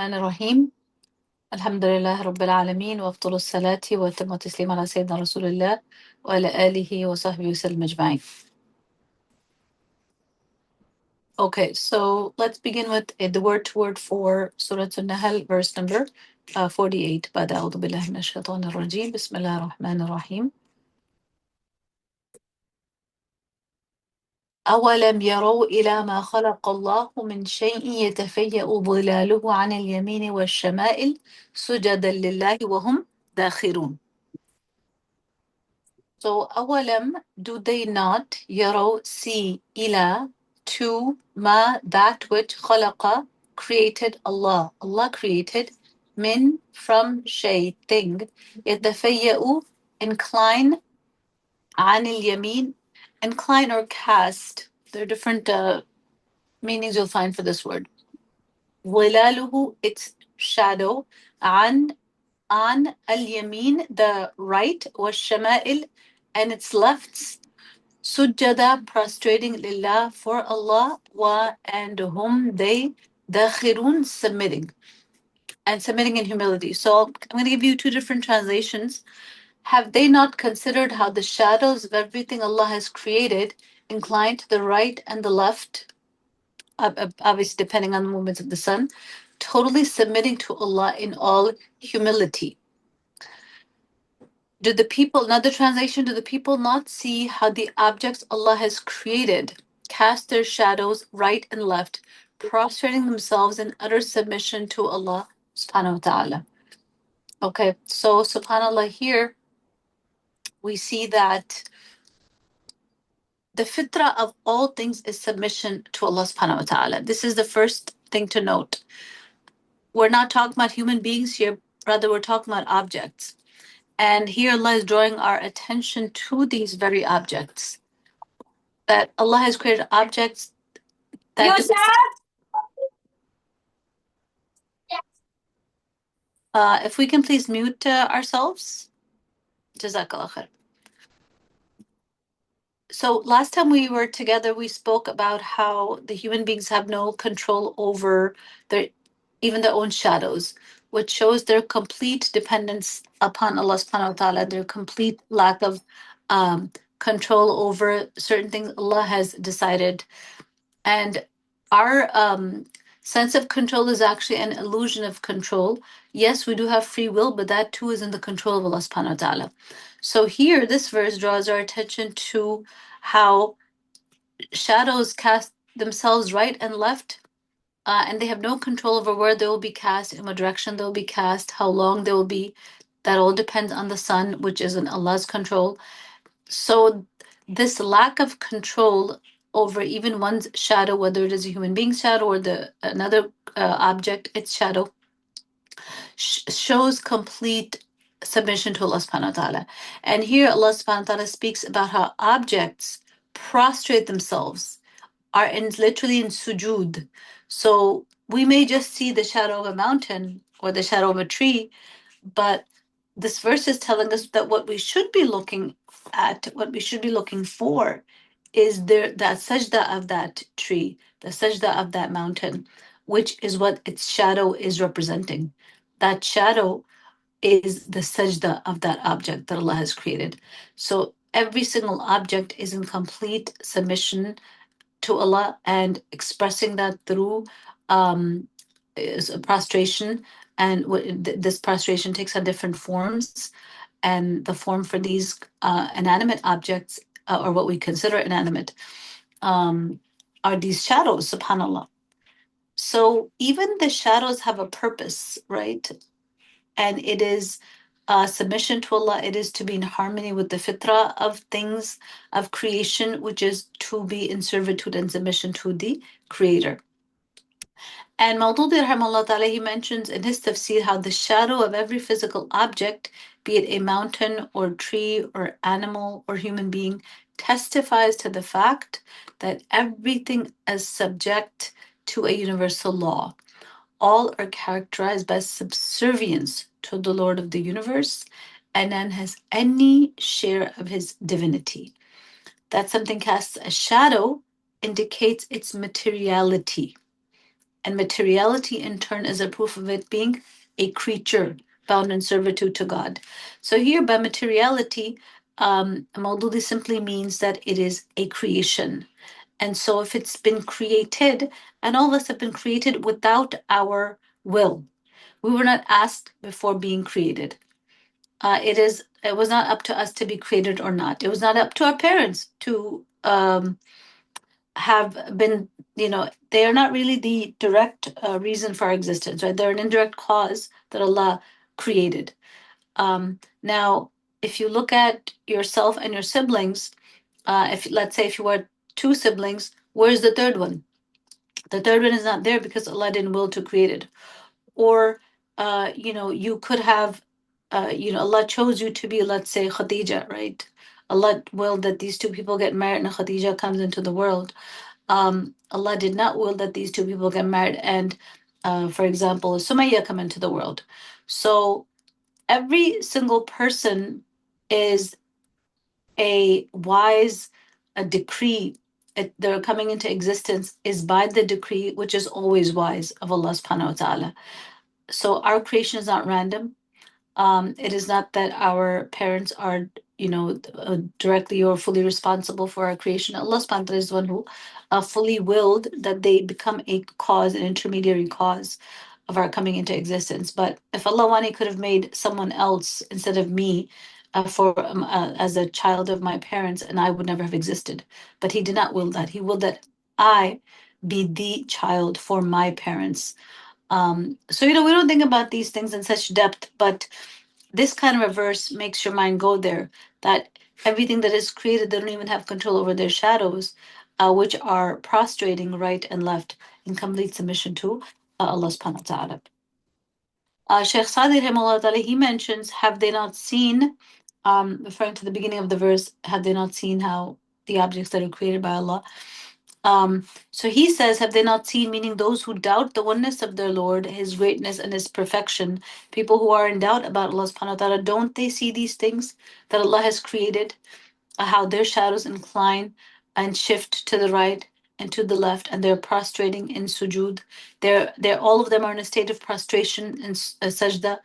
الرحمن الرحيم الحمد لله رب العالمين وأفضل الصلاة وأتم التسليم على سيدنا رسول الله وعلى آله وصحبه وسلم أجمعين. Okay, so let's begin with the word to word for Surah Al-Nahl, verse number 48. بعد أعوذ بالله من الشيطان الرجيم بسم الله الرحمن الرحيم. أولم يروا إلى ما خلق الله من شيء يتفيأ ظلاله عن اليمين والشمائل سجدا لله وهم داخرون. So أولم, do they not يروا, see, إلى, to, ما, that which خلق, created Allah. Allah created من, from, شيء, thing, يتفيأ, incline, عن اليمين, incline or cast. There are different meanings you'll find for this word. ظلاله, its shadow, عن اليمين, the right, والشمائل, and its lefts, sujada, prostrating, lillah, for Allah, and whom they, dakhirun, submitting, and submitting in humility. So I'm going to give you two different translations. Have they not considered how the shadows of everything Allah has created incline to the right and the left, obviously depending on the movements of the sun, totally submitting to Allah in all humility? Do the people, another translation, do the people not see how the objects Allah has created cast their shadows right and left, prostrating themselves in utter submission to Allah subhanahu wa ta'ala? Okay, so subhanAllah, here we see that the fitrah of all things is submission to Allah subhanahu wa ta'ala. This is the first thing to note. We're not talking about human beings here, rather we're talking about objects. And here Allah is drawing our attention to these very objects. That Allah has created objects that if we can please mute ourselves. Jazakallah khair. So last time we were together, we spoke about how the human beings have no control over even their own shadows, which shows their complete dependence upon Allah subhanahu wa ta'ala, their complete lack of control over certain things Allah has decided. And our sense of control is actually an illusion of control. Yes, we do have free will, but that too is in the control of Allah subhanahu wa ta'ala. So here, this verse draws our attention to how shadows cast themselves right and left, and they have no control over where they will be cast, in what direction they will be cast, how long they will be. That all depends on the sun, which is in Allah's control. So this lack of control over even one's shadow, whether it is a human being's shadow or another object, its shadow, shows complete submission to Allah subhanahu wa ta'ala. And here Allah subhanahu wa ta'ala speaks about how objects prostrate themselves, are literally in sujood. So we may just see the shadow of a mountain or the shadow of a tree, but this verse is telling us that what we should be looking at, what we should be looking for, is that sajda of that tree, the sajda of that mountain, which is what its shadow is representing. That shadow is the sajda of that object that Allah has created. So every single object is in complete submission to Allah and expressing that through is a prostration. And this prostration takes on different forms. And the form for these inanimate objects, or what we consider inanimate, are these shadows, subhanAllah. So even the shadows have a purpose, right? And it is submission to Allah. It is to be in harmony with the fitrah of things, of creation, which is to be in servitude and submission to the Creator. And Maududi rahimahullah ta'ala, he mentions in his tafsir how the shadow of every physical object, be it a mountain or tree or animal or human being, testifies to the fact that everything is subject to a universal law. All are characterized by subservience to the Lord of the universe, and none has any share of his divinity. That something casts a shadow indicates its materiality. And materiality, in turn, is a proof of it being a creature bound in servitude to God. So here, by materiality, Maududi simply means that it is a creation. And so if it's been created, and all of us have been created without our will, we were not asked before being created. It was not up to us to be created or not. It was not up to our parents to have been, they are not really the direct reason for our existence, right? They're an indirect cause that Allah created. Now, if you look at yourself and your siblings, if let's say if you were two siblings, where's the third one? The third one is not there because Allah didn't will to create it. Or, you could have, Allah chose you to be, let's say, Khadija, right? Allah willed that these two people get married and Khadija comes into the world. Allah did not will that these two people get married and, for example, Sumayya come into the world. So every single person is a wise, a decree. They're coming into existence is by the decree, which is always wise of Allah subhanahu wa ta'ala. So our creation is not random. It is not that our parents are, directly or fully responsible for our creation. Allah subhanahu wa ta'ala is the one who fully willed that they become a cause, an intermediary cause of our coming into existence. But if Allah wanted, He could have made someone else instead of me as a child of my parents, and I would never have existed. But He did not will that. He willed that I be the child for my parents. So, we don't think about these things in such depth, but this kind of a verse makes your mind go there, that everything that is created, they don't even have control over their shadows, which are prostrating right and left in complete submission to Allah subhanahu wa ta'ala. Sheikh Sadi rahimahullah, he mentions, have they not seen, referring to the beginning of the verse, have they not seen how the objects that are created by Allah? So he says, have they not seen, meaning those who doubt the oneness of their Lord, His greatness and His perfection, people who are in doubt about Allah subhanahu wa ta'ala, don't they see these things that Allah has created? How their shadows incline and shift to the right and to the left, and they're prostrating in sujood. They're all of them are in a state of prostration and sajda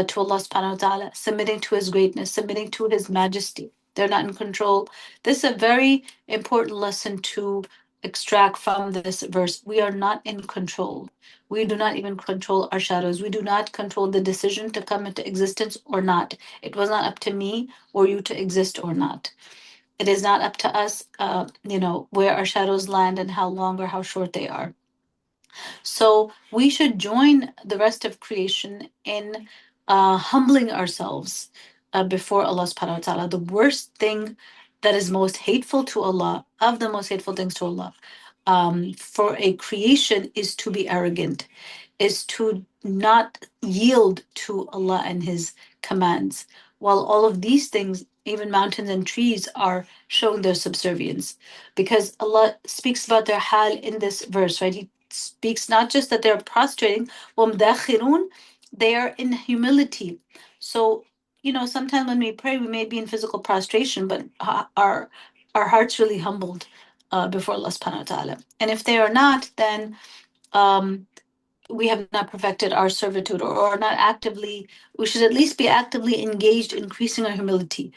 to Allah subhanahu wa ta'ala, submitting to His greatness, submitting to His majesty. They're not in control. This is a very important lesson to extract from this verse. We are not in control. We do not even control our shadows. We do not control the decision to come into existence or not. It was not up to me or you to exist or not. It is not up to us, where our shadows land and how long or how short they are. So we should join the rest of creation in humbling ourselves before Allah subhanahu wa ta'ala. The worst thing that is most hateful to Allah, of the most hateful things to Allah, for a creation is to be arrogant, is to not yield to Allah and His commands. While all of these things, even mountains and trees, are showing their subservience. Because Allah speaks about their hal in this verse, right? He speaks not just that they're prostrating, they are in humility. So, sometimes when we pray, we may be in physical prostration, but our hearts really humbled before Allah subhanahu wa ta'ala. And if they are not, then we have not perfected our servitude, or not actively, we should at least be actively engaged in increasing our humility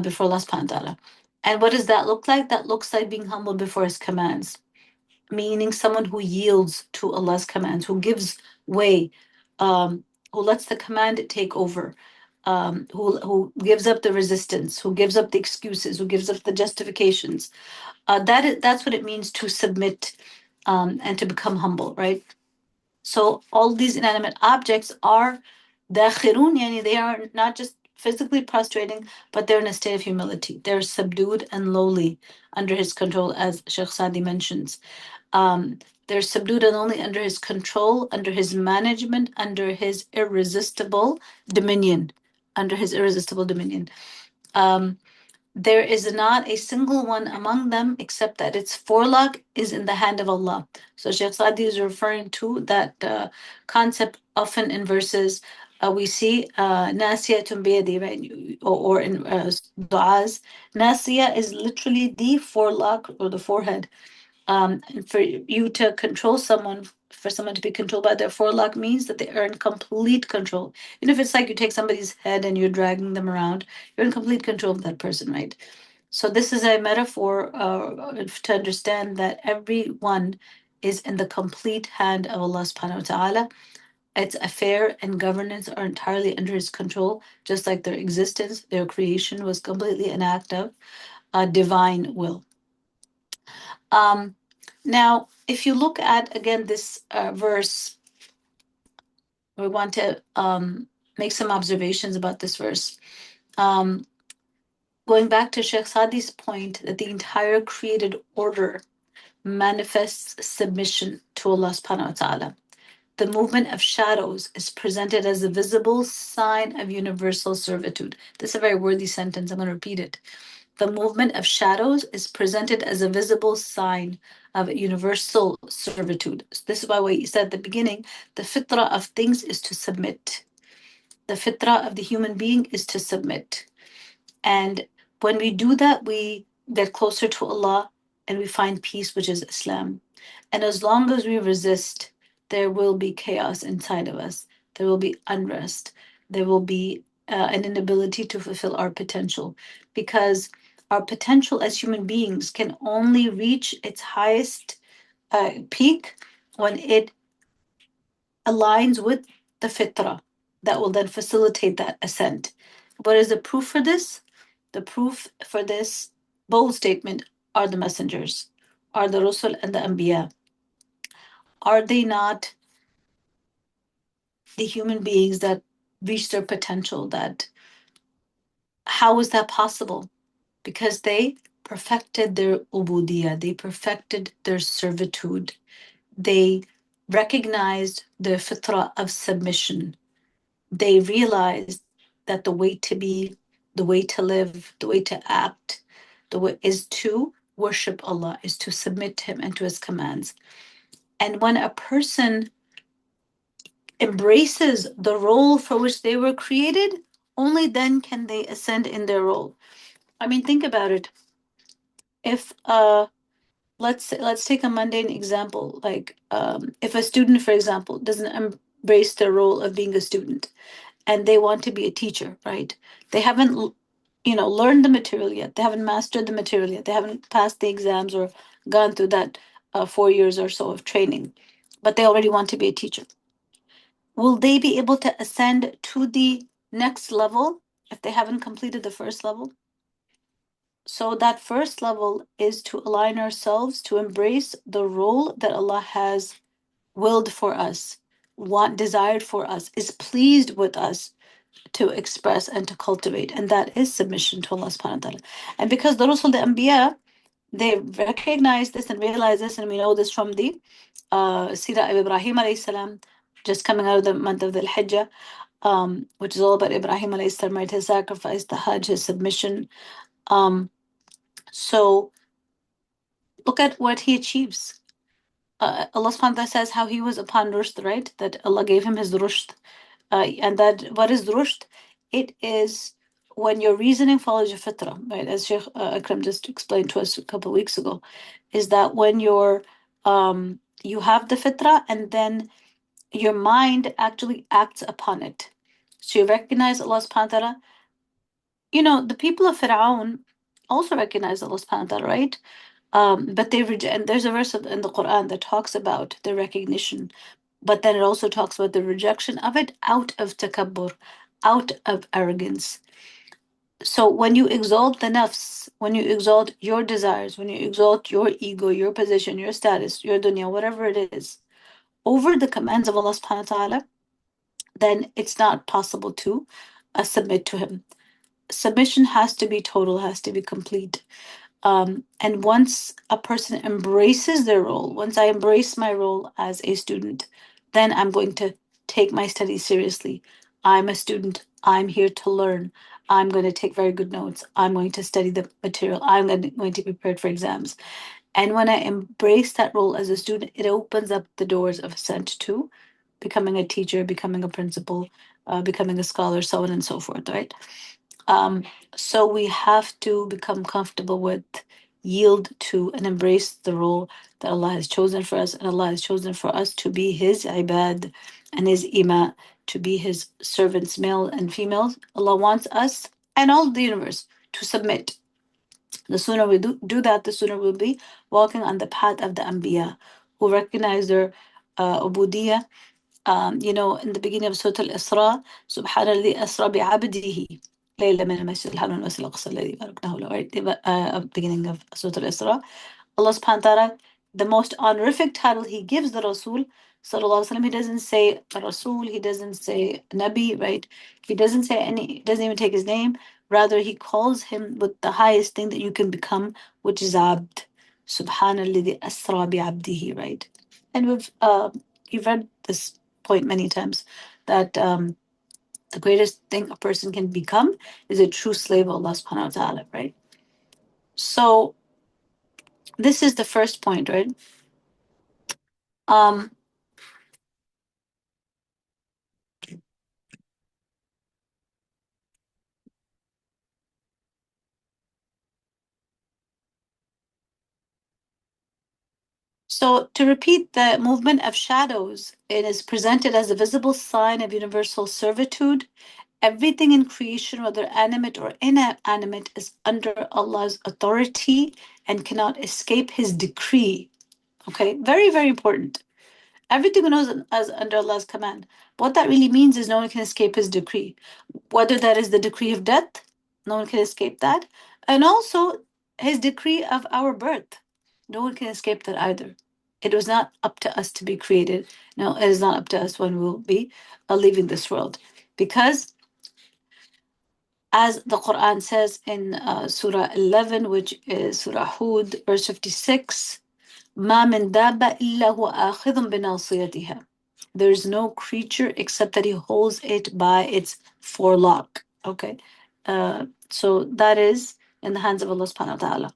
before Allah subhanahu wa ta'ala. And what does that look like? That looks like being humble before His commands, meaning someone who yields to Allah's commands, who gives way, who lets the command take over, who gives up the resistance, who gives up the excuses, who gives up the justifications. That's what it means to submit and to become humble, right? So all these inanimate objects are dakhirun, yani they are not just physically prostrating, but they're in a state of humility. They're subdued and lowly under His control, as Sheikh Sadi mentions. They're subdued and only under His control, under His management, under His irresistible dominion, under His irresistible dominion. There is not a single one among them except that its forelock is in the hand of Allah. So Sheikh Sadi is referring to that concept often in verses. We see Nasiyatun biyadi, right? Or in du'as. Nasiya is literally the forelock or the forehead. And for you to control someone for someone to be controlled by their forelock means that they are in complete control. Even if it's like you take somebody's head and you're dragging them around, you're in complete control of that person, right? So this is a metaphor to understand that everyone is in the complete hand of Allah subhanahu wa ta'ala. Its affair and governance are entirely under his control, just like their existence, their creation was completely an act of divine will. Now, if you look at again this verse, we want to make some observations about this verse. Going back to Sheikh Sadi's point that the entire created order manifests submission to Allah subhanahu wa ta'ala. The movement of shadows is presented as a visible sign of universal servitude. This is a very worthy sentence. I'm going to repeat it. The movement of shadows is presented as a visible sign of universal servitude. This is why we said at the beginning, the fitrah of things is to submit. The fitrah of the human being is to submit. And when we do that, we get closer to Allah and we find peace, which is Islam. And as long as we resist, there will be chaos inside of us. There will be unrest. There will be an inability to fulfill our potential, because our potential as human beings can only reach its highest peak when it aligns with the fitrah that will then facilitate that ascent. What is the proof for this? The proof for this bold statement are the messengers, are the Rusul and the Anbiya. Are they not the human beings that reach their potential? That how is that possible? Because they perfected their ubudiyah, they perfected their servitude, they recognized the fitrah of submission. They realized that the way to be, the way to live, the way to act, the way is to worship Allah, is to submit to Him and to His commands. And when a person embraces the role for which they were created, only then can they ascend in their role. I mean, think about it. If let's take a mundane example, like if a student, for example, doesn't embrace their role of being a student, and they want to be a teacher, right? They haven't, learned the material yet. They haven't mastered the material yet. They haven't passed the exams or gone through that 4 years or so of training, but they already want to be a teacher. Will they be able to ascend to the next level if they haven't completed the first level? So that first level is to align ourselves to embrace the role that Allah has willed for us, desired for us, is pleased with us to express and to cultivate, and that is submission to Allah subhanahu wa ta'ala. And because the Rusul, the Anbiya, they recognize this and realize this, and we know this from the Sirah of Ibrahim alayhi salam, just coming out of the month of the Hijjah, which is all about Ibrahim alayhi salam, right? His sacrifice, the Hajj, his submission. So look at what he achieves. Allah subhanahu wa ta'ala says how he was upon rushd, right? That Allah gave him his rushd. And that what is rushd? It is when your reasoning follows your fitrah, right? As Sheikh Akram just explained to us a couple of weeks ago, is that when you have the fitrah and then your mind actually acts upon it. So you recognize Allah subhanahu wa ta'ala. The people of Fir'aun also recognize Allah subhanahu wa ta'ala, right? But they reject, and there's a verse in the Quran that talks about the recognition, but then it also talks about the rejection of it out of takabbur, out of arrogance. So when you exalt the nafs, when you exalt your desires, when you exalt your ego, your position, your status, your dunya, whatever it is, over the commands of Allah subhanahu wa ta'ala, then it's not possible to submit to Him. Submission has to be total, has to be complete. And once a person embraces their role, once I embrace my role as a student, then I'm going to take my studies seriously. I'm a student. I'm here to learn. I'm going to take very good notes. I'm going to study the material. I'm going to be prepared for exams. And when I embrace that role as a student, it opens up the doors of ascent to becoming a teacher, becoming a principal, becoming a scholar, so on and so forth, right? So we have to become comfortable with yield to and embrace the role that Allah has chosen for us, and Allah has chosen for us to be His ibad and His ima, to be His servants, male and female. Allah wants us and all the universe to submit. The sooner we do that, the sooner we'll be walking on the path of the Anbiya, who recognize their ubudiyah. In the beginning of Surah Al-Isra, Subhanallah Asra bi'abdihi. ليلة من المسجد الحرام والمسجد الأقصى الذي باركناه له. Right, the beginning of Surah Al-Isra. Allah subhanahu wa ta'ala, the most honorific title He gives the Rasul, sallallahu alaihi wasallam, He doesn't say Rasul, He doesn't say Nabi, right? He doesn't say He doesn't even take his name. Rather, He calls him with the highest thing that you can become, which is Abd. Subhanallah Asra bi'abdihi, right? And you've read this point many times, that the greatest thing a person can become is a true slave of Allah subhanahu wa ta'ala, right? So this is the first point, right? Um, so to repeat, the movement of shadows, it is presented as a visible sign of universal servitude. Everything in creation, whether animate or inanimate, is under Allah's authority and cannot escape His decree. Okay, very, very important. Everything goes as under Allah's command. What that really means is no one can escape His decree. Whether that is the decree of death, no one can escape that. And also His decree of our birth. No one can escape that either. It was not up to us to be created. No, it is not up to us when we'll be leaving this world. Because as the Quran says in Surah 11, which is Surah Hud, verse 56, ما من دابة إلا هو آخذ بناصيتها. There is no creature except that He holds it by its forelock. Okay, so that is in the hands of Allah subhanahu wa ta'ala.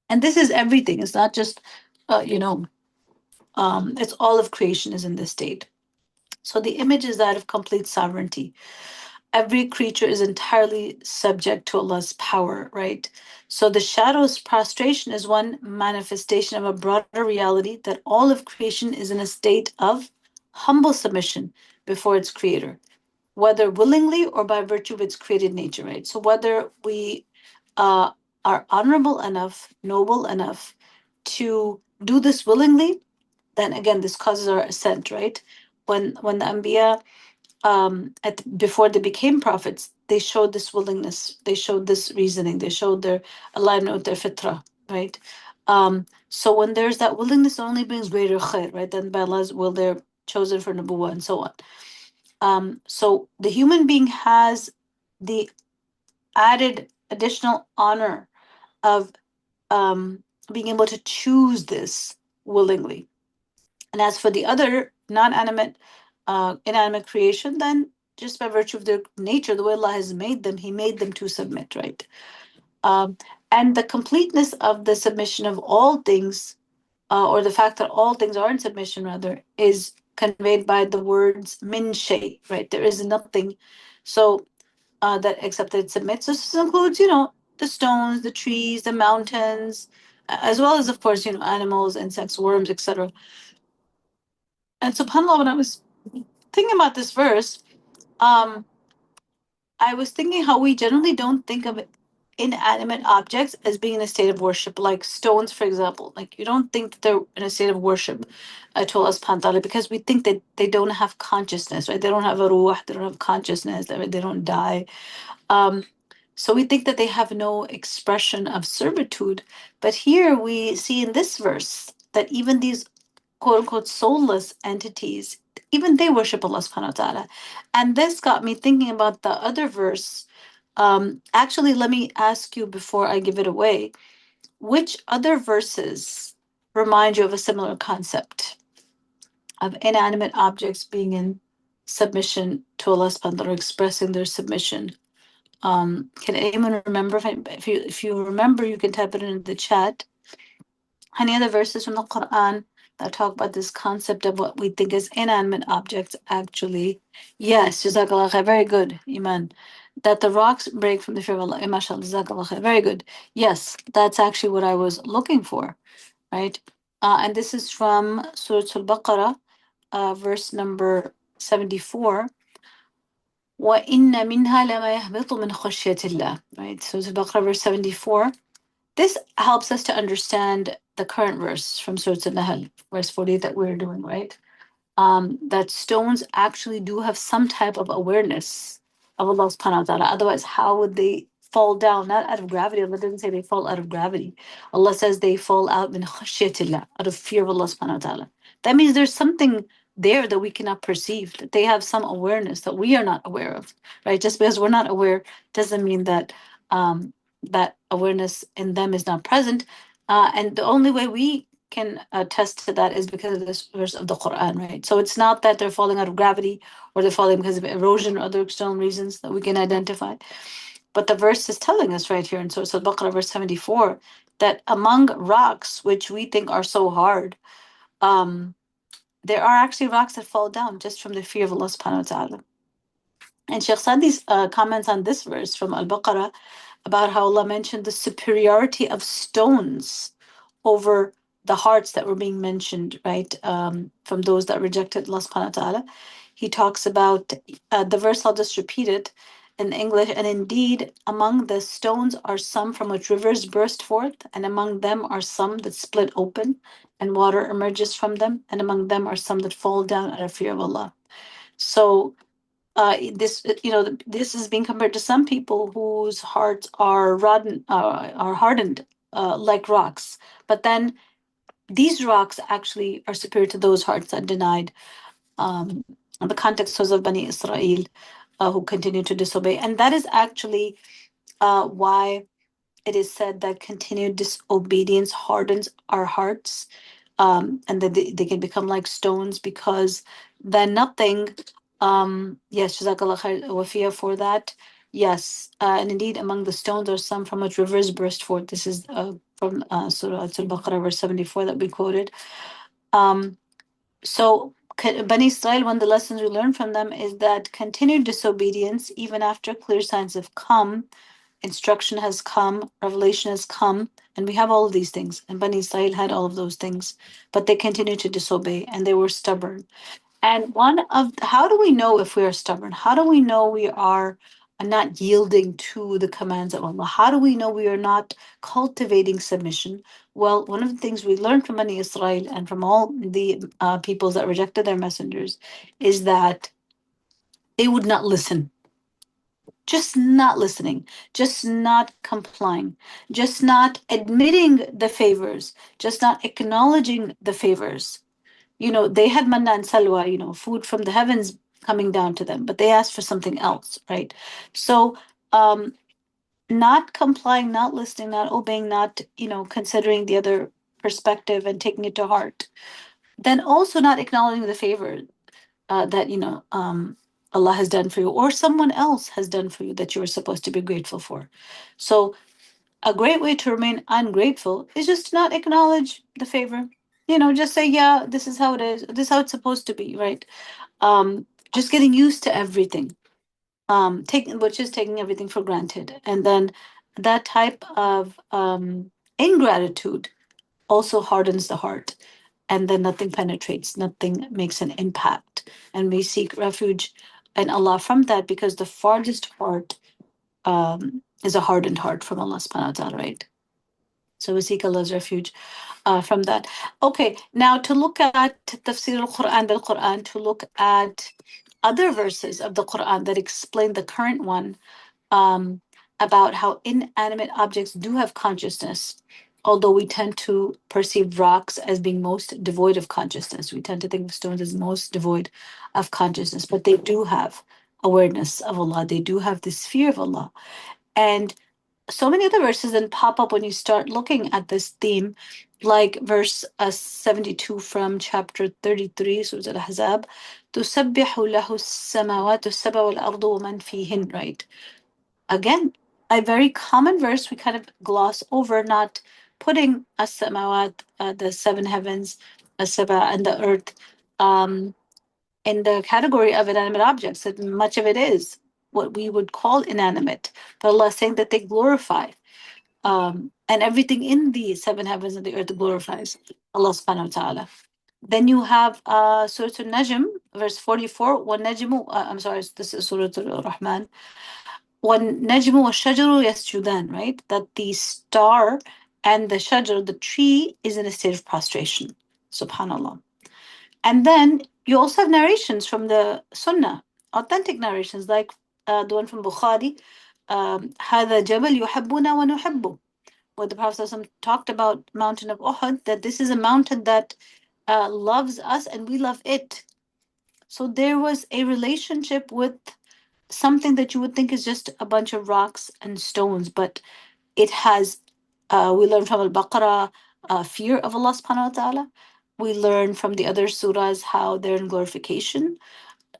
And this is everything. It's not just, it's all of creation is in this state. So the image is that of complete sovereignty. Every creature is entirely subject to Allah's power, right? So the shadow's prostration is one manifestation of a broader reality that all of creation is in a state of humble submission before its creator, whether willingly or by virtue of its created nature, right? So whether we uh, are honorable enough, noble enough to do this willingly, then again, this causes our ascent, right? When the Anbiya before they became prophets, they showed this willingness, they showed this reasoning, they showed their alignment with their fitrah, right? So when there's that willingness, it only brings greater khair, right? Then by Allah's will, they're chosen for nubuwwah and so on. So the human being has the added additional honor of being able to choose this willingly. And as for the other non-animate, inanimate creation, then just by virtue of their nature, the way Allah has made them, He made them to submit, right? Um, and the completeness of the submission of all things, or the fact that all things are in submission, rather, is conveyed by the words min shay, right? There is nothing. So that except that it submits. This includes, the stones, the trees, the mountains, as well as, of course, animals, insects, worms, etc. And subhanAllah, when I was thinking about this verse, um, I was thinking how we generally don't think of inanimate objects as being in a state of worship, like stones, for example. Like you don't think that they're in a state of worship to Allah subhanahu wa ta'ala, because we think that they don't have consciousness, right? They don't have a ruh, they don't have consciousness, they don't die. Um, so we think that they have no expression of servitude. But here we see in this verse that even these quote unquote soulless entities, even they worship Allah subhanahu wa ta'ala. And this got me thinking about the other verse. Actually, let me ask you before I give it away, which other verses remind you of a similar concept of inanimate objects being in submission to Allah subhanahu wa ta'ala, or expressing their submission? Can anyone remember? If you remember, you can type it in the chat. Any other verses from the Quran that talk about this concept of what we think is inanimate objects actually? Yes, Jazakallah khair. Very good, Iman. that the rocks break from the fear of Allah. MashaAllah, Jazakallah khair. Very good. Yes, that's actually what I was looking for, right? And this is from Surah Al-Baqarah, verse number 74. وَإِنَّ مِنْهَا لَمَا يَهْبِطُ مِنْ خَشْيَةِ اللَّهِ. Right? Surah Al-Baqarah, verse 74. This helps us to understand the current verse from Surah Al-Nahl, verse 40 that we're doing, right? That stones actually do have some type of awareness of Allah subhanahu wa ta'ala. Otherwise, how would they fall down? Not out of gravity. Allah doesn't say they fall out of gravity. Allah says they fall out min khashyatillah, out of fear of Allah subhanahu wa ta'ala. That means there's something there that we cannot perceive, that they have some awareness that we are not aware of, right? Just because we're not aware doesn't mean that that awareness in them is not present. And the only way we can attest to that is because of this verse of the Quran, right? So it's not that they're falling out of gravity or they're falling because of erosion or other external reasons that we can identify. But the verse is telling us right here in Surah Al-Baqarah, verse 74, that among rocks, which we think are so hard, there are actually rocks that fall down just from the fear of Allah subhanahu wa ta'ala. And Sheikh Sadi's comments on this verse from Al-Baqarah about how Allah mentioned the superiority of stones over the hearts that were being mentioned, right, from those that rejected Allah subhanahu wa ta'ala. He talks about the verse, I'll just repeat it in English. And indeed, among the stones are some from which rivers burst forth, and among them are some that split open, and water emerges from them, and among them are some that fall down out of fear of Allah. So this this is being compared to some people whose hearts are rotten, are hardened like rocks, but then these rocks actually are superior to those hearts that denied. The context was of Bani Israel, who continued to disobey, and that is actually why it is said that continued disobedience hardens our hearts, and that they can become like stones, because then nothing. Yes, Jazakallah khair, Wafia, for that. Yes, and indeed, among the stones are some from which rivers burst forth. This is from Surah Al-Baqarah, verse 74 that we quoted. So, Bani Israel, one of the lessons we learn from them is that continued disobedience, even after clear signs have come, instruction has come, revelation has come, and we have all of these things. And Bani Israel had all of those things, but they continued to disobey and they were stubborn. And one of how do we know if we are stubborn? How do we know we are not yielding to the commands of Allah? How do we know we are not cultivating submission? Well, one of the things we learned from Bani Israel and from all the peoples that rejected their messengers is that they would not listen, just not listening, just not complying, just not admitting the favors, just not acknowledging the favors. They had manna and salwa, food from the heavens coming down to them, but they asked for something else, right? So, not complying, not listening, not obeying, not, considering the other perspective and taking it to heart. Then also not acknowledging the favor that, Allah has done for you or someone else has done for you that you are supposed to be grateful for. So, a great way to remain ungrateful is just to not acknowledge the favor. Just say, yeah, this is how it is. This is how it's supposed to be, right? Just getting used to everything, which is taking everything for granted. And then that type of ingratitude also hardens the heart. And then nothing penetrates, nothing makes an impact. And we seek refuge in Allah from that, because the farthest heart is a hardened heart from Allah subhanahu wa ta'ala, right? So we seek Allah's refuge from that. Okay, now to look at Tafsir al-Quran, to look at other verses of the Quran that explain the current one, about how inanimate objects do have consciousness, although we tend to perceive rocks as being most devoid of consciousness. We tend to think of stones as most devoid of consciousness, but they do have awareness of Allah. They do have this fear of Allah. And so many other verses then pop up when you start looking at this theme, like verse 72 from chapter 33, Surah Al-Ahzab, تُسَبِّحُ لَهُ السَّمَاوَاتُ السَّبْعُ وَالْأَرْضُ وَمَنْ فِيهِنْ, right? Again, a very common verse we kind of gloss over, not putting as-samawat, the seven heavens, as-sab'a, and the earth, in the category of inanimate objects, that much of it is. what we would call inanimate, but Allah is saying that they glorify. And everything in the seven heavens and the earth glorifies Allah subhanahu wa ta'ala. Then you have Surah Al-Najm, verse 44. I'm sorry, this is Surah Al-Rahman. وَالنَّجْمُ وَالشَّجَرُ يَسْجُدَانِ, right? That the star and the shajar, the tree, is in a state of prostration. Subhanallah. And then you also have narrations from the Sunnah, authentic narrations, like the one from Bukhari, هَذَا جَبَلْ يُحَبُّنَا وَنُحِبُّ, where the Prophet ﷺ talked about mountain of Uhud, that this is a mountain that loves us and we love it. So there was a relationship with something that you would think is just a bunch of rocks and stones, but it has, we learn from Al-Baqarah, fear of Allah subhanahu wa ta'ala. We learn from the other surahs how they're in glorification.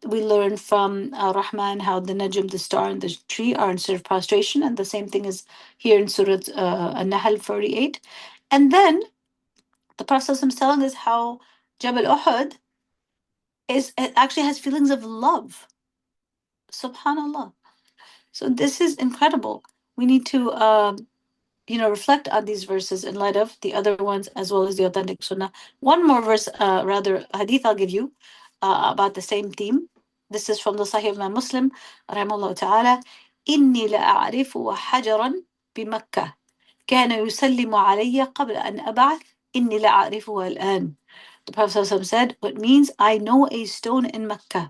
We learn from Rahman how the Najm, the star, and the tree are in sort of prostration, and the same thing is here in Surah An-Nahl 48. And then the Prophet is telling us how Jabal Uhud it actually has feelings of love. Subhanallah. So this is incredible. We need to reflect on these verses in light of the other ones as well as the authentic sunnah. One more verse, rather hadith, I'll give you about the same theme. This is from the Sahih of Imam Muslim, rahimahullah ta'ala. إني لأعرف حجرا بمكة كان يسلم علي قبل أن أبعث إني لأعرفه الآن. The Prophet said, what means I know a stone in Mecca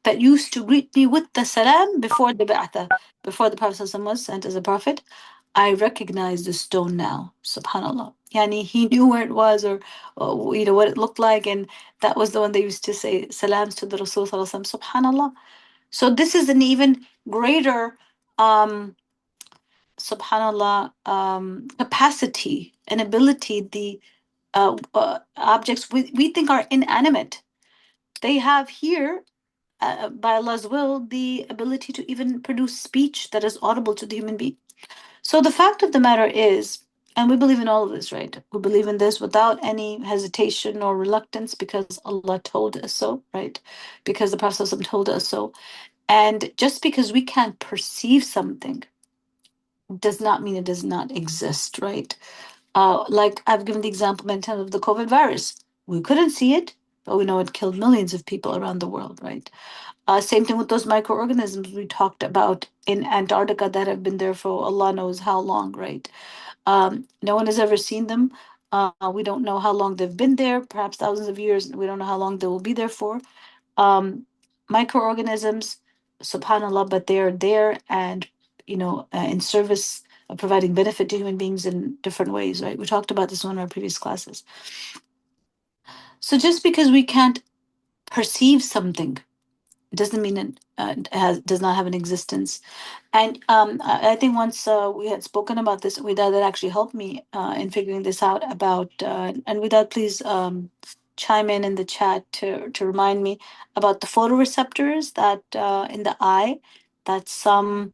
that used to greet me with the salam before the ba'atha, before the Prophet was sent as a prophet. I recognize the stone now. Subhanallah. Yani he knew where it was, or what it looked like, and that was the one they used to say salams to the Rasul Sallallahu Alaihi Wasallam. Subhanallah. So this is an even greater subhanallah capacity and ability. The objects we think are inanimate, they have here by Allah's will, the ability to even produce speech that is audible to the human being. So the fact of the matter is, and we believe in all of this, right? We believe in this without any hesitation or reluctance because Allah told us so, right? Because the Prophet ﷺ told us so. And just because we can't perceive something does not mean it does not exist, right? Like I've given the example many times of the COVID virus. We couldn't see it, but we know it killed millions of people around the world, right? Same thing with those microorganisms we talked about in Antarctica that have been there for Allah knows how long, right? No one has ever seen them. We don't know how long they've been there, perhaps thousands of years. We don't know how long they will be there for. Microorganisms, subhanAllah, but they are there and, in service of providing benefit to human beings in different ways, right? We talked about this in one of our previous classes. So just because we can't perceive something doesn't mean it does not have an existence. And I think once we had spoken about this, Widad, that actually helped me in figuring this out about, and Widad, please chime in the chat to remind me about the photoreceptors that in the eye that some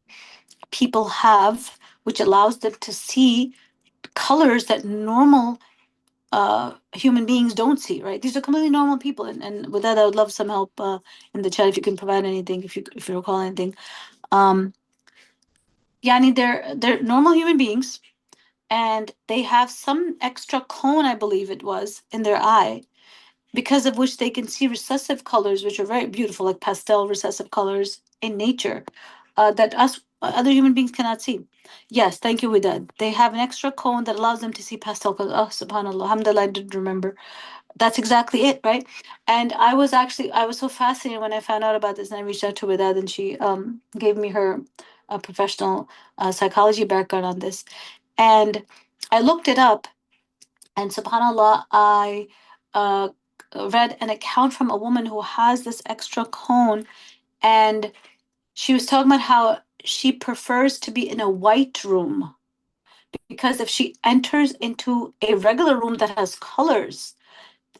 people have, which allows them to see colors that normal human beings don't see, right? These are completely normal people. And with that, I would love some help in the chat if you can provide anything, if you recall anything. Yani they're normal human beings, and they have some extra cone, I believe it was, in their eye, because of which they can see recessive colors, which are very beautiful, like pastel recessive colors in nature, that us other human beings cannot see. Yes, thank you, Widad. They have an extra cone that allows them to see pastel colors. Oh, subhanAllah, alhamdulillah, I did remember. That's exactly it, right? And I was so fascinated when I found out about this, and I reached out to Widad, and she gave me her professional psychology background on this. And I looked it up, and subhanAllah, I uh, read an account from a woman who has this extra cone, and she was talking about how she prefers to be in a white room because if she enters into a regular room that has colors,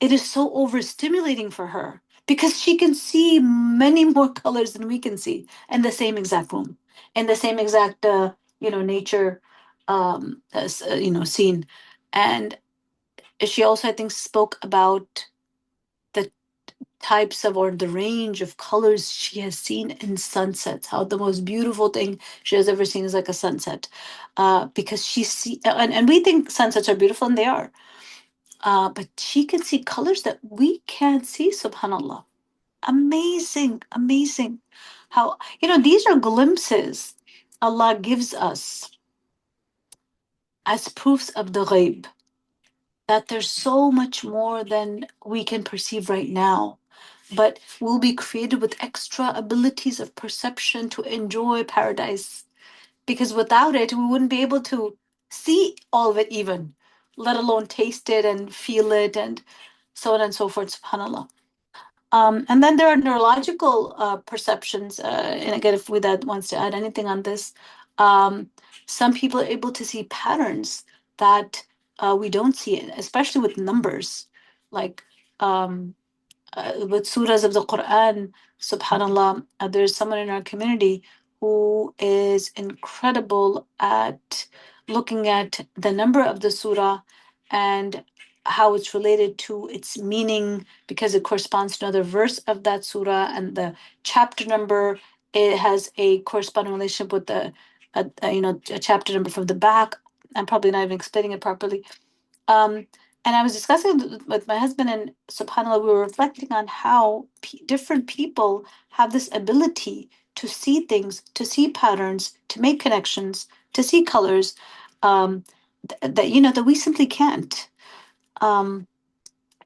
it is so overstimulating for her because she can see many more colors than we can see in the same exact room, in the same exact nature scene. And she also, I think, spoke about the types of, or the range of colors she has seen in sunsets. How the most beautiful thing she has ever seen is like a sunset, because she see, and we think sunsets are beautiful, and they are. But she can see colors that we can't see. Subhanallah, amazing, amazing. How, these are glimpses Allah gives us as proofs of the ghaib, that there's so much more than we can perceive right now. But we'll be created with extra abilities of perception to enjoy paradise. Because without it, we wouldn't be able to see all of it, even, let alone taste it and feel it, and so on and so forth, subhanAllah. And then there are neurological perceptions. And again, if Widad wants to add anything on this, um, some people are able to see patterns that we don't see, especially with numbers. Like, with surahs of the Quran, subhanallah, there's someone in our community who is incredible at looking at the number of the surah and how it's related to its meaning, because it corresponds to another verse of that surah, and the chapter number, it has a corresponding relationship with a chapter number from the back. I'm probably not even explaining it properly. um, and I was discussing with my husband, and subhanAllah, we were reflecting on how different people have this ability to see things, to see patterns, to make connections, to see colors, um, that we simply can't. Um,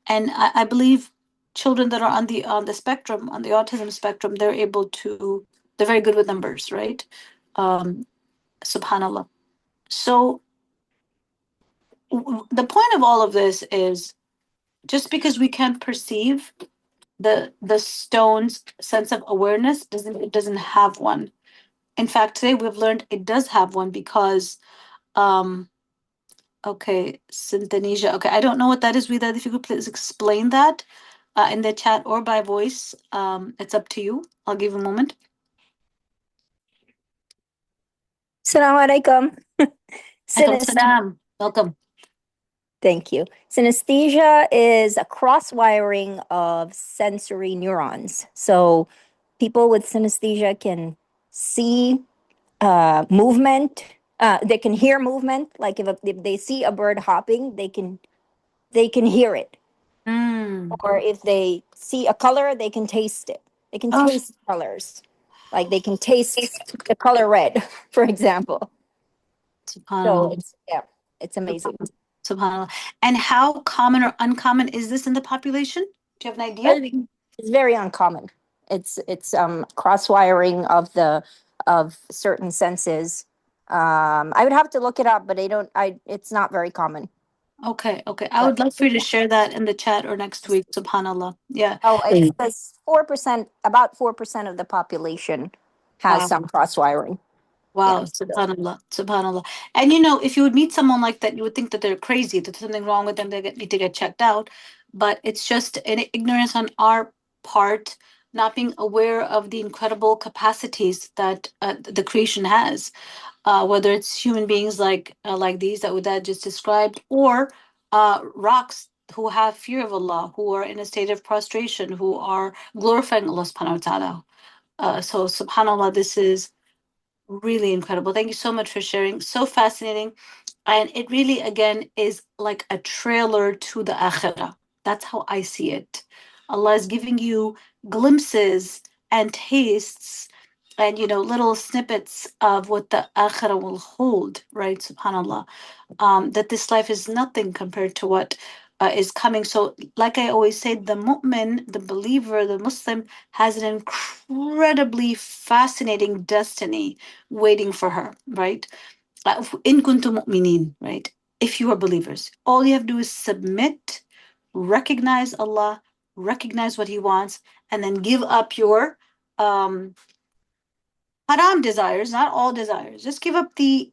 and I believe children that are on the spectrum, on the autism spectrum, they're very good with numbers, right? Um, subhanAllah. So the point of all of this is, just because we can't perceive the stone's sense of awareness, doesn't have one. In fact, today we've learned it does have one, because um okay, synthenesia. Okay, I don't know what that is, Rita. If you could please explain that in the chat or by voice. It's up to you. I'll give you a moment. Assalamu alaikum. Salam. Welcome. Thank you. Synesthesia is a cross-wiring of sensory neurons. So people with synesthesia can see movement. They can hear movement. Like if they see a bird hopping, they can hear it. Or if they see a color, they can taste it. They can taste colors. Like they can taste the color red, for example. So SubhanAllah. it's amazing. SubhanAllah. And how common or uncommon is this in the population? Do you have an idea? It's very uncommon. It's cross wiring of certain senses. I would have to look it up, but it's not very common. Okay, okay. I would love for you to share that in the chat or next week, subhanAllah. Yeah. Oh, it says 4%, about 4% of the population has Wow. some cross wiring. Wow, subhanAllah, subhanAllah. And if you would meet someone like that, you would think that they're crazy, that there's something wrong with them, need to get checked out. But it's just an ignorance on our part, not being aware of the incredible capacities that the creation has, whether it's human beings like these that just described, or rocks who have fear of Allah, who are in a state of prostration, who are glorifying Allah subhanahu wa ta'ala. So subhanAllah, this is really incredible. Thank you so much for sharing. So fascinating. And it really, again, is like a trailer to the akhirah. That's how I see it. Allah is giving you glimpses and tastes and, little snippets of what the akhirah will hold, right? SubhanAllah. That this life is nothing compared to what is coming. So, like I always say, the mu'min, the believer, the Muslim, has an incredibly fascinating destiny waiting for her, right? In kuntum mu'minin, right? If you are believers, all you have to do is submit, recognize Allah, recognize what He wants, and then give up your um, haram desires, not all desires. Just give up the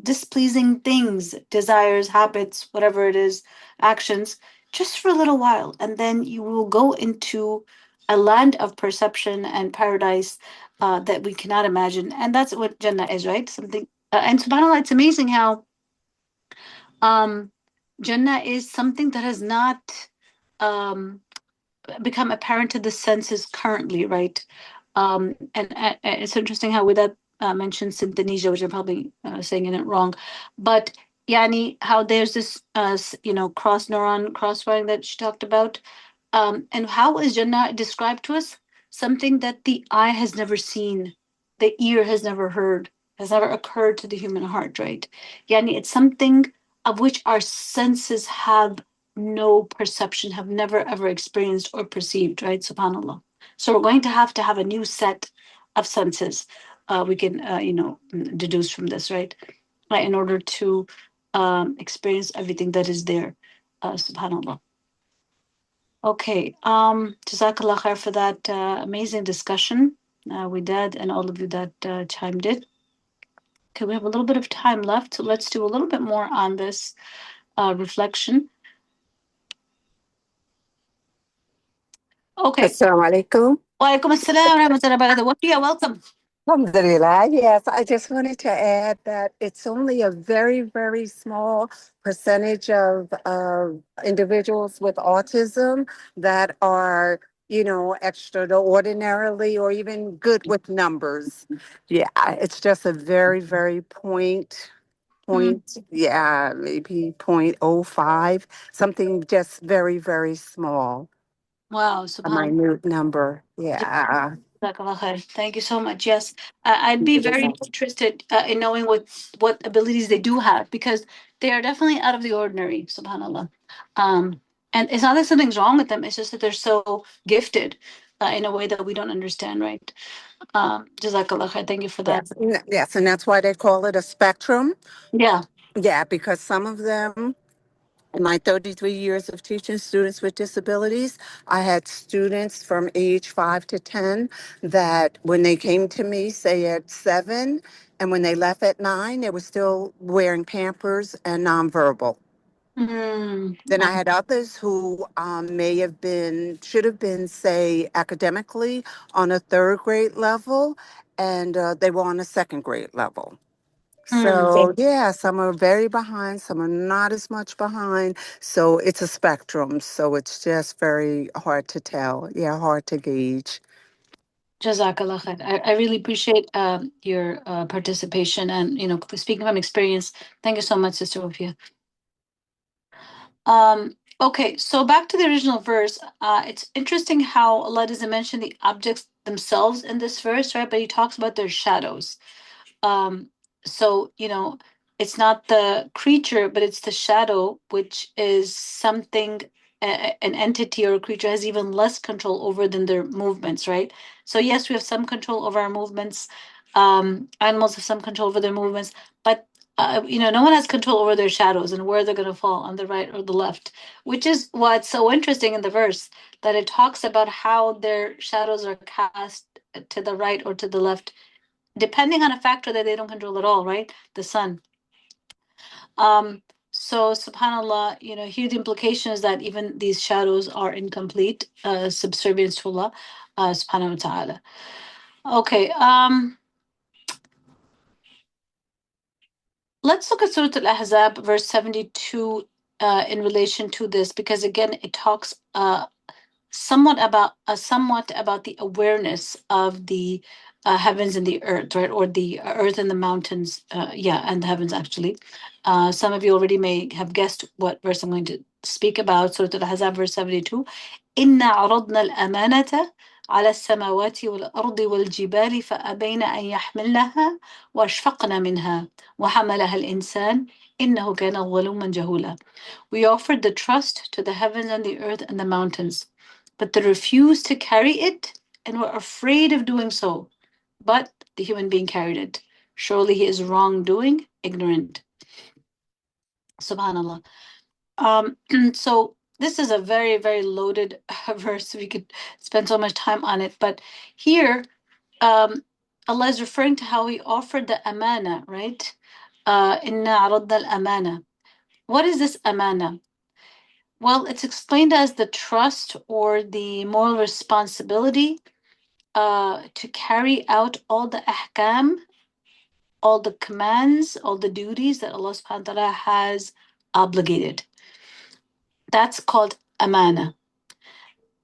displeasing things, desires, habits, whatever it is, actions, just for a little while, and then you will go into a land of perception and paradise that we cannot imagine. And that's what Jannah is, right? Something. And subhanallah, it's amazing how um, Jannah is something that has not um, become apparent to the senses currently, right? And it's interesting how with that mentioned synthesia, which I'm probably saying it wrong, but yani how there's this cross neuron crosswiring that she talked about, and how is Jannah described to us? Something that the eye has never seen, the ear has never heard, has never occurred to the human heart, right? Yani it's something of which our senses have no perception, have never ever experienced or perceived, right? SubhanAllah. So we're going to have a new set of senses we can, deduce from this, right? Right, in order to experience everything that is there, SubhanAllah. Okay, Jazakallah khair for that amazing discussion we did, and all of you that chimed in. Okay, we have a little bit of time left, so let's do a little bit more on this reflection. Okay. Assalamu alaikum. Wa alaikum assalam wa rahmatullahi wa barakatuh. Yeah, welcome. Alhamdulillah. Yes, I just wanted to add that it's only a very, very small percentage of individuals with autism that are, extraordinarily or even good with numbers. Yeah, it's just a very, very yeah, maybe 0.05, something just very, very small, Wow, a subhanAllah. minute number. Yeah. Jazakallah khair. Thank you so much. Yes, I'd be very interested in knowing what abilities they do have, because they are definitely out of the ordinary, subhanAllah. And it's not that something's wrong with them, it's just that they're so gifted in a way that we don't understand, right? Jazakallah khair. Thank you for that. Yes, yes, and that's why they call it a spectrum. Yeah. Yeah, because some of them, in my 33 years of teaching students with disabilities, I had students from age 5 to 10 that when they came to me, say at 7, and when they left at 9, they were still wearing Pampers and nonverbal. Then I had others who should have been, say, academically on a third grade level, and they were on a second grade level. So, yeah, some are very behind, some are not as much behind. So it's a spectrum. So it's just very hard to tell. Yeah, hard to gauge. Jazakallah khair. I really appreciate your participation, and speaking from experience. Thank you so much, Sister Wafia. Okay, so back to the original verse. It's interesting how Allah doesn't mention the objects themselves in this verse, right? But He talks about their shadows. Um, so it's not the creature, but it's the shadow, which is something an entity or a creature has even less control over than their movements, right? So yes, we have some control over our movements. Animals have some control over their movements, but no one has control over their shadows and where they're going to fall, on the right or the left, which is what's so interesting in the verse, that it talks about how their shadows are cast to the right or to the left, depending on a factor that they don't control at all, right? The sun. Um, so subhanAllah, here the implication is that even these shadows are incomplete, subservience to Allah, subhanahu wa ta'ala. Okay, let's look at Surah Al-Ahzab, verse 72, in relation to this, because again, it talks somewhat about the awareness of the heavens and the earth, right? Or the earth and the mountains, and the heavens actually. Some of you already may have guessed what verse I'm going to speak about. Surah Al-Ahzab, verse 72. إِنَّا عَرَضْنَا الْأَمَانَةَ على السماوات والأرض والجبال فأبين أن يحملنها وأشفقن منها وحملها الإنسان إنه كان ظلوما جهولا. We offered the trust to the heavens and the earth and the mountains, but they refused to carry it and were afraid of doing so. But the human being carried it. Surely he is wrongdoing, ignorant. Subhanallah. So this is a very, very loaded verse. We could spend so much time on it. But here, Allah is referring to how He offered the amana, right? Inna aradna al-amana. What is this amana? Well, it's explained as the trust or the moral responsibility to carry out all the ahkam, all the commands, all the duties that Allah subhanahu wa ta'ala has obligated. That's called amana.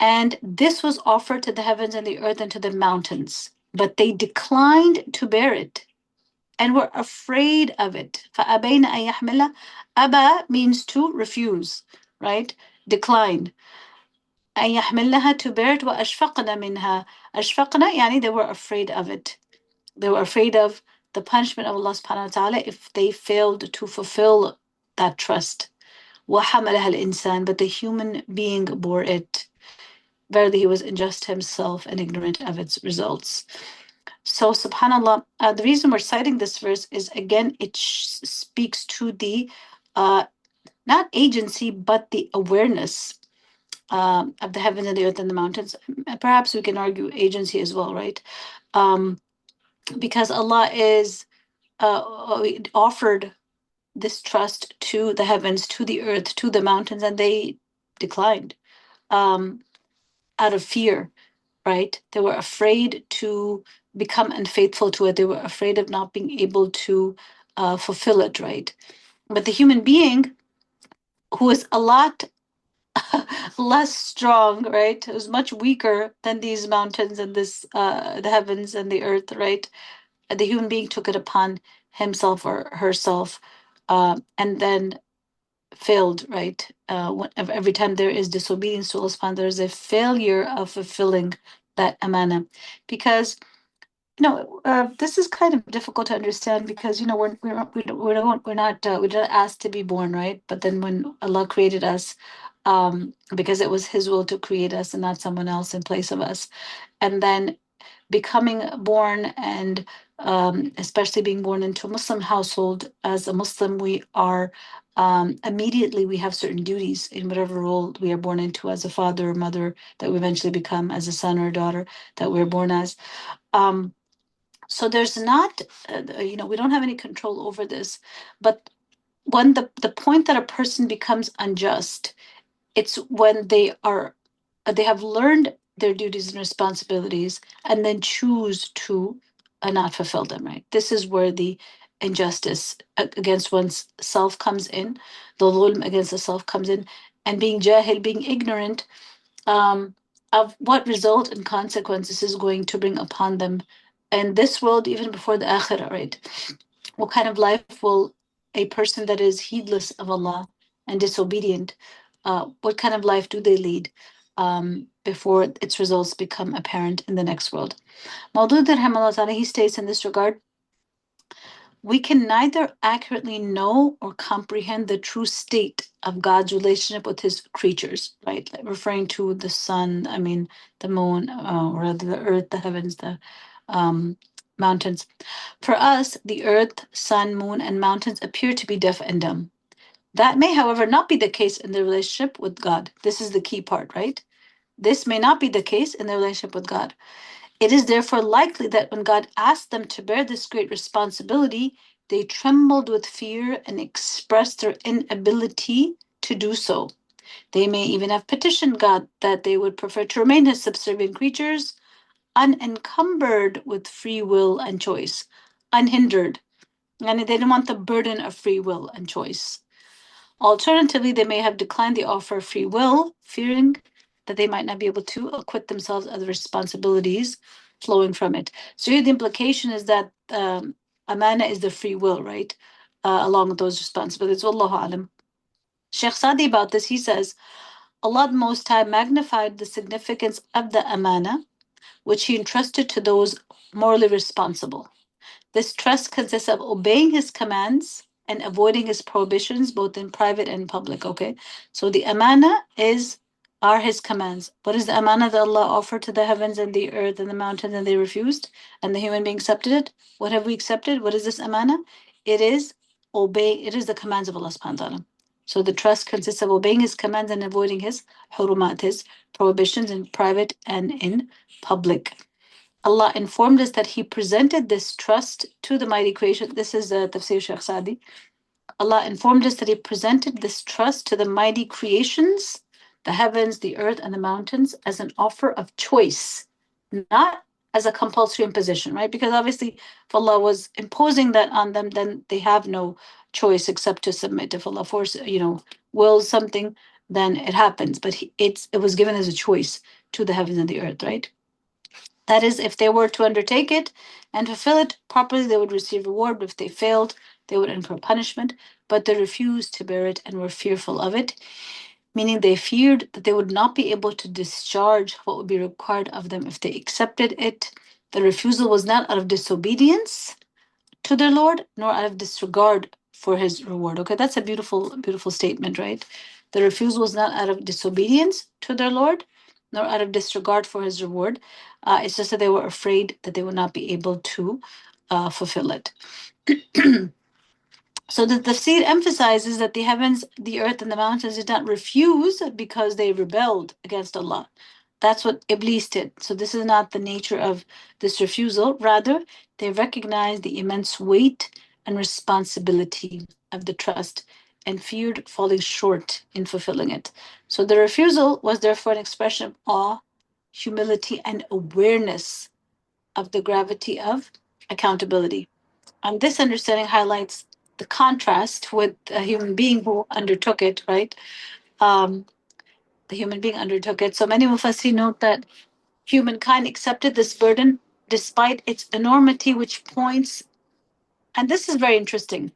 And this was offered to the heavens and the earth and to the mountains, but they declined to bear it and were afraid of it. فَأَبَيْنَ أَن يَحْمِلَهُ. Aba means to refuse, right? Declined. أن يحملنها, to bear it. وأشفقن منها. أشفقنا يعني they were afraid of it. They were afraid of the punishment of Allah subhanahu wa ta'ala if they failed to fulfill that trust. وحملها الإنسان, but the human being bore it. Verily, he was unjust himself and ignorant of its results. So, subhanAllah, the reason we're citing this verse is, again, it speaks to the not agency, but the awareness of the heavens and the earth and the mountains. Perhaps we can argue agency as well, right? Because Allah is offered this trust to the heavens, to the earth, to the mountains, and they declined out of fear, right? They were afraid to become unfaithful to it. They were afraid of not being able to fulfill it, right? But the human being, who is a lot less strong, right? Who's much weaker than these mountains and this the heavens and the earth, right? The human being took it upon himself or herself, and then failed, right? Every time there is disobedience to Allah subhanahu wa ta'ala, there's a failure of fulfilling that amana. Because this is kind of difficult to understand, because we're not asked to be born, right? But then when Allah created us, because it was His will to create us and not someone else in place of us, and then becoming born, and especially being born into a Muslim household, as a Muslim, we are immediately we have certain duties in whatever role we are born into, as a father or mother that we eventually become, as a son or a daughter that we're born as. So there's not, we don't have any control over this. But when the point that a person becomes unjust, it's when they have learned their duties and responsibilities and then choose to not fulfill them, right? This is where the injustice against one's self comes in, the dhulm against the self comes in, and being jahil, being ignorant of what result and consequences is going to bring upon them in this world, even before the akhirah, right? What kind of life will a person that is heedless of Allah and disobedient, what kind of life do they lead before its results become apparent in the next world? Maudud rahimahullah, he states in this regard, we can neither accurately know or comprehend the true state of God's relationship with His creatures, right? Like referring to the sun, the moon, or the earth, the heavens, the mountains. For us, the earth, sun, moon, and mountains appear to be deaf and dumb. That may, however, not be the case in the relationship with God. This is the key part, right? This may not be the case in the relationship with God. It is therefore likely that when God asked them to bear this great responsibility, they trembled with fear and expressed their inability to do so. They may even have petitioned God that they would prefer to remain His subservient creatures, unencumbered with free will and choice, unhindered. And they didn't want the burden of free will and choice. Alternatively, they may have declined the offer of free will, fearing that they might not be able to acquit themselves of the responsibilities flowing from it. So here the implication is that amana is the free will, right? Along with those responsibilities. Wallahu alam. Sheikh Sadi about this, he says, Allah Most High magnified the significance of the amana, which He entrusted to those morally responsible. This trust consists of obeying His commands and avoiding His prohibitions, both in private and public. Okay, so the amana are His commands. What is the amana that Allah offered to the heavens and the earth and the mountains, and they refused, and the human being accepted it? What have we accepted? What is this amana? It is the commands of Allah subhanahu wa ta'ala. So the trust consists of obeying His commands and avoiding His hurumat, His prohibitions, in private and in public. Allah informed us that He presented this trust to the mighty creation. This is Tafsir Shaykh Sadi. Allah informed us that He presented this trust to the mighty creations, the heavens, the earth, and the mountains, as an offer of choice, not as a compulsory imposition, right? Because obviously, if Allah was imposing that on them, then they have no choice except to submit. If Allah wills something, then it happens. But it was given as a choice to the heavens and the earth, right? That is, if they were to undertake it and fulfill it properly, they would receive reward. But if they failed, they would incur punishment. But they refused to bear it and were fearful of it, meaning they feared that they would not be able to discharge what would be required of them if they accepted it. The refusal was not out of disobedience to their Lord, nor out of disregard for his reward. Okay, that's a beautiful, beautiful statement, right? The refusal was not out of disobedience to their Lord, nor out of disregard for his reward. It's just that they were afraid that they would not be able to fulfill it. So the tafsir emphasizes that the heavens, the earth, and the mountains did not refuse because they rebelled against Allah. That's what Iblis did. So this is not the nature of this refusal. Rather, they recognized the immense weight and responsibility of the trust and feared falling short in fulfilling it. So the refusal was therefore an expression of awe, humility, and awareness of the gravity of accountability. And this understanding highlights the contrast with a human being who undertook it, right? Um, the human being undertook it. So many Mufassir note that humankind accepted this burden despite its enormity, which points, and this is very interesting,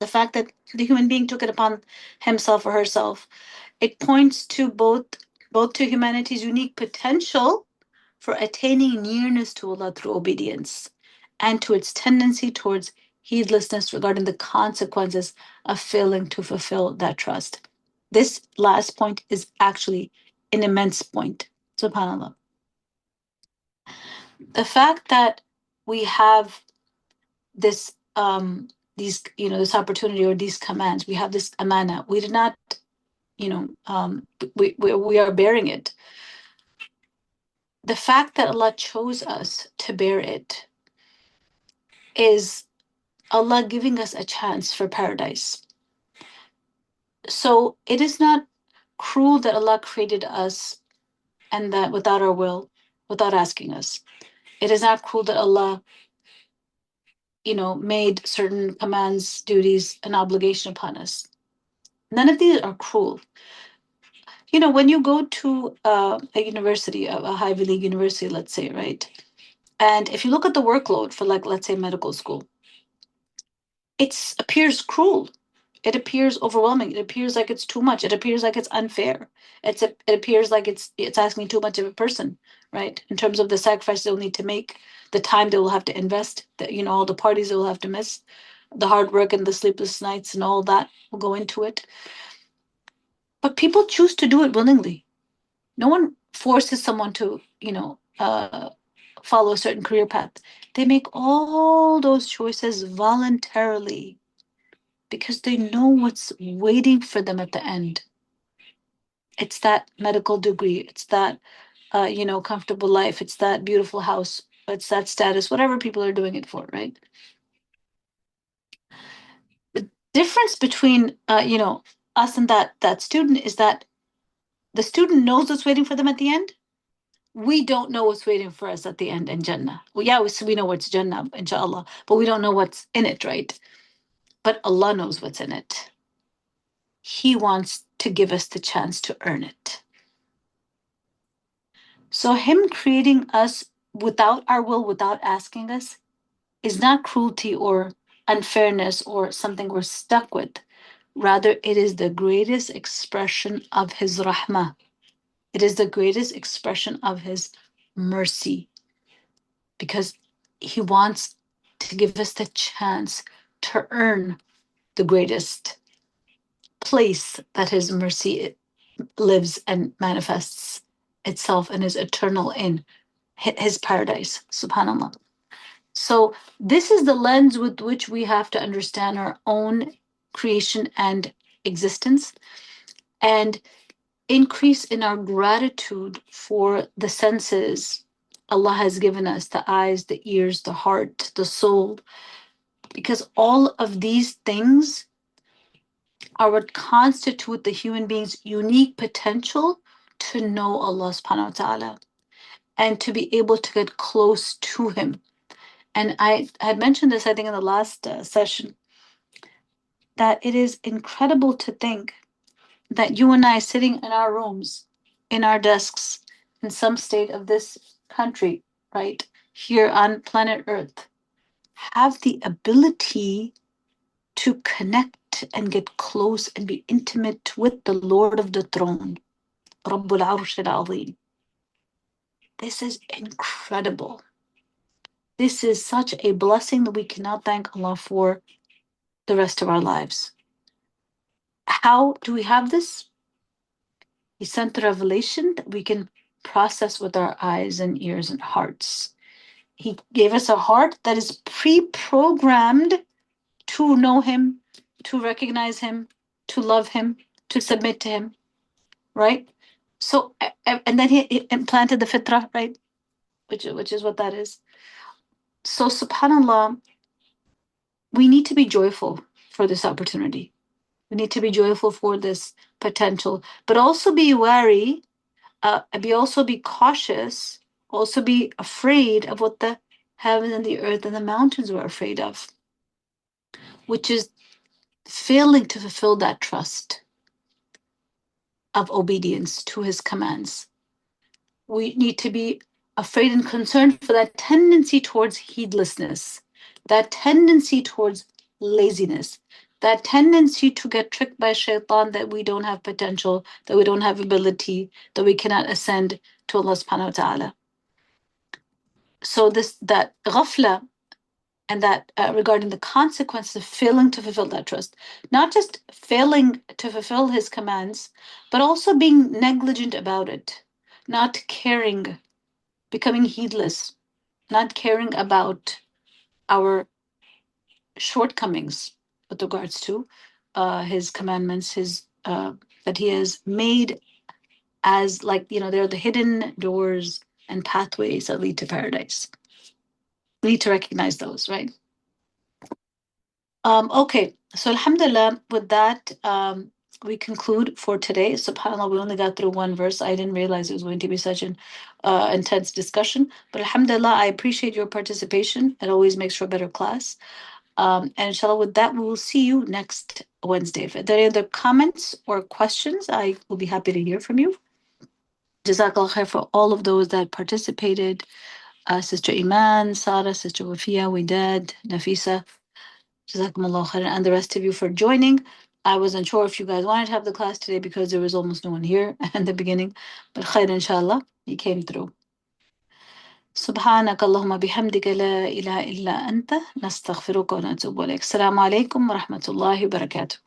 the fact that the human being took it upon himself or herself. It points to both to humanity's unique potential for attaining nearness to Allah through obedience, and to its tendency towards heedlessness regarding the consequences of failing to fulfill that trust. This last point is actually an immense point. SubhanAllah. The fact that we have this these this opportunity or these commands, we have this amana, we did not we are bearing it. The fact that Allah chose us to bear it is Allah giving us a chance for paradise. So it is not cruel that Allah created us and that without our will, without asking us. It is not cruel that Allah, made certain commands, duties, an obligation upon us. None of these are cruel. When you go to a university, a Ivy League university, let's say, right? And if you look at the workload for, like, let's say, medical school, it appears cruel. It appears overwhelming. It appears like it's too much. It appears like it's unfair. It appears like it's asking too much of a person, right? In terms of the sacrifice they'll need to make, the time they will have to invest, all the parties they will have to miss, the hard work and the sleepless nights and all that will go into it. But people choose to do it willingly. No one forces someone to, follow a certain career path. They make all those choices voluntarily because they know what's waiting for them at the end. It's that medical degree, it's that comfortable life, it's that beautiful house, it's that status, whatever people are doing it for, right? The difference between us and that student is that the student knows what's waiting for them at the end. We don't know what's waiting for us at the end in Jannah. Well, yeah, we know what's Jannah, inshallah, but we don't know what's in it, right? But Allah knows what's in it. He wants to give us the chance to earn it. So, Him creating us without our will, without asking us, is not cruelty or unfairness or something we're stuck with. Rather, it is the greatest expression of His rahmah. It is the greatest expression of His mercy because He wants to give us the chance to earn the greatest place that His mercy lives and manifests itself and is eternal in His paradise. SubhanAllah. So, this is the lens with which we have to understand our own creation and existence and increase in our gratitude for the senses Allah has given us, the eyes, the ears, the heart, the soul, because all of these things are what constitute the human being's unique potential to know Allah subhanahu wa ta'ala and to be able to get close to Him. And I had mentioned this, I think, in the last session, that it is incredible to think that you and I sitting in our rooms, in our desks, in some state of this country, right, here on planet Earth, have the ability to connect and get close and be intimate with the Lord of the throne, Rabbul Arsh al-Azim. This is incredible. This is such a blessing that we cannot thank Allah for the rest of our lives. How do we have this? He sent the revelation that we can process with our eyes and ears and hearts. He gave us a heart that is pre-programmed to know Him, to recognize Him, to love Him, to submit to Him, right? So, and then He implanted the fitrah, right? Which is what that is. So, subhanAllah, we need to be joyful for this opportunity. We need to be joyful for this potential, but also be wary, also be cautious, also be afraid of what the heaven and the earth and the mountains were afraid of, which is failing to fulfill that trust of obedience to His commands. We need to be afraid and concerned for that tendency towards heedlessness, that tendency towards laziness, that tendency to get tricked by shaitan, that we don't have potential, that we don't have ability, that we cannot ascend to Allah subhanahu wa ta'ala. So that ghafla, and that regarding the consequences of failing to fulfill that trust, not just failing to fulfill His commands, but also being negligent about it, not caring, becoming heedless, not caring about our shortcomings with regards to His commandments, His that He has made as, like, they're the hidden doors and pathways that lead to paradise. We need to recognize those, right? Okay, so alhamdulillah, with that, we conclude for today. SubhanAllah, we only got through one verse. I didn't realize it was going to be such an intense discussion. But alhamdulillah, I appreciate your participation. It always makes for a better class. And inshallah, with that, we will see you next Wednesday. If there are any other comments or questions, I will be happy to hear from you. Jazakallah khair for all of those that participated. Sister Iman, Sarah, Sister Wafia, Widad, Nafisa. Jazakumullah khairan, and the rest of you for joining. I wasn't sure if you guys wanted to have the class today because there was almost no one here at the beginning, but khair inshallah, you came through. سبحانك اللهم بحمدك لا إله إلا أنت نستغفرك ونتوب إليك. السلام عليكم ورحمة الله وبركاته.